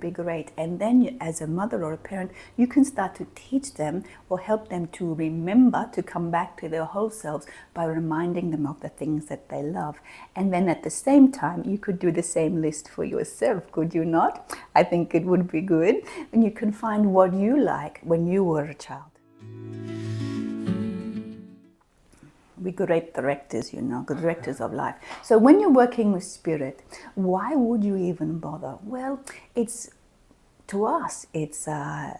be great. And then you, as a mother or a parent, you can start to teach them or help them to remember to come back to their whole selves by reminding them of the things that they love. And then at the same time, you could do the same list for yourself, could you not? I think it would be good. And you can find what you like when you were a child. We're great directors, good directors of life. So when you're working with spirit, why would you even bother? Well, to us, it's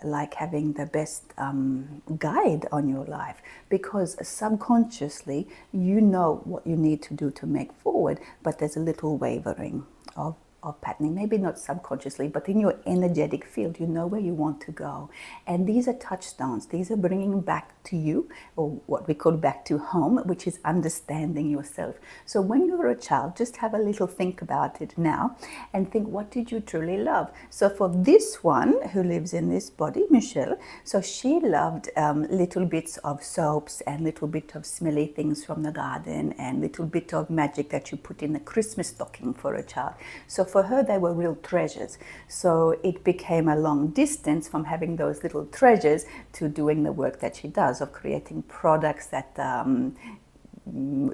like having the best guide on your life, because subconsciously you know what you need to do to make forward, but there's a little wavering of patterning, maybe not subconsciously, but in your energetic field, you know where you want to go. And these are touchstones. These are bringing back to you, or what we call back to home, which is understanding yourself. So when you were a child, just have a little think about it now and think, what did you truly love? So for this one who lives in this body, Michelle, so she loved little bits of soaps and little bit of smelly things from the garden and little bit of magic that you put in a Christmas stocking for a child. So for her, they were real treasures. So it became a long distance from having those little treasures to doing the work that she does of creating products that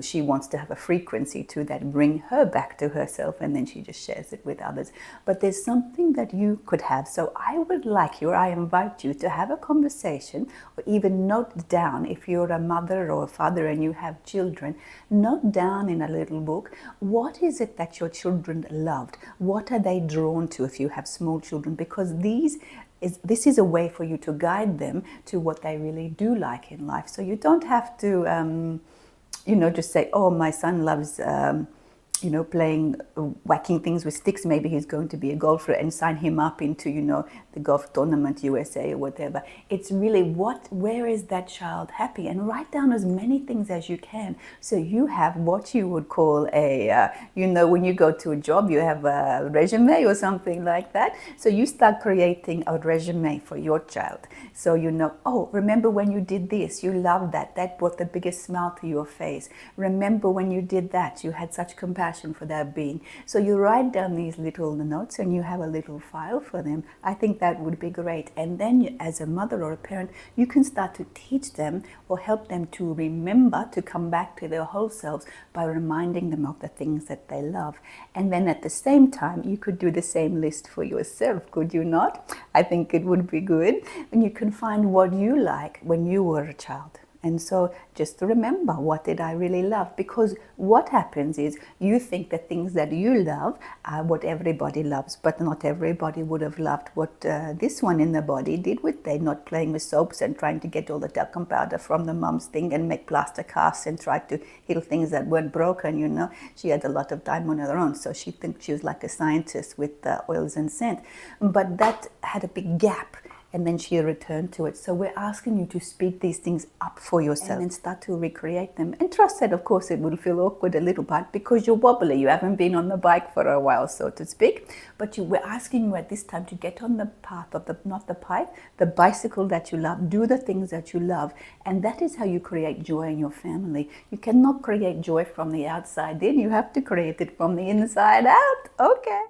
she wants to have a frequency to that bring her back to herself, and then she just shares it with others. But there's something that you could have. So I would like you, or I invite you to have a conversation, or even note down, if you're a mother or a father and you have children, note down in a little book, what is it that your children loved? What are they drawn to if you have small children? Because this is a way for you to guide them to what they really do like in life. So you don't have to just say, oh, my son loves, playing, whacking things with sticks. Maybe he's going to be a golfer, and sign him up into, the golf tournament USA or whatever. It's really where is that child happy? And write down as many things as you can. So you have what you would call when you go to a job, you have a resume or something like that. So you start creating a resume for your child. So oh, remember when you did this, you loved that. That brought the biggest smile to your face. Remember when you did that, you had such compassion for that being. So you write down these little notes and you have a little file for them. I think that would be great. And then as a mother or a parent, you can start to teach them or help them to remember to come back to their whole selves by reminding them of the things that they love. And then at the same time, you could do the same list for yourself, could you not? I think it would be good. And you can find what you like when you were a child. And so just to remember, what did I really love? Because what happens is you think the things that you love are what everybody loves, but not everybody would have loved what this one in the body did with they not playing with soaps and trying to get all the talcum powder from the mom's thing and make plaster casts and try to heal things that weren't broken, She had a lot of time on her own, so she thinks she was like a scientist with oils and scent. But that had a big gap. And then she returned to it. So we're asking you to speak these things up for yourself and then start to recreate them. And trust that, of course, it will feel awkward a little bit because you're wobbly. You haven't been on the bike for a while, so to speak. But we're asking you at this time to get on the path of the bicycle that you love. Do the things that you love. And that is how you create joy in your family. You cannot create joy from the outside in. You have to create it from the inside out. Okay.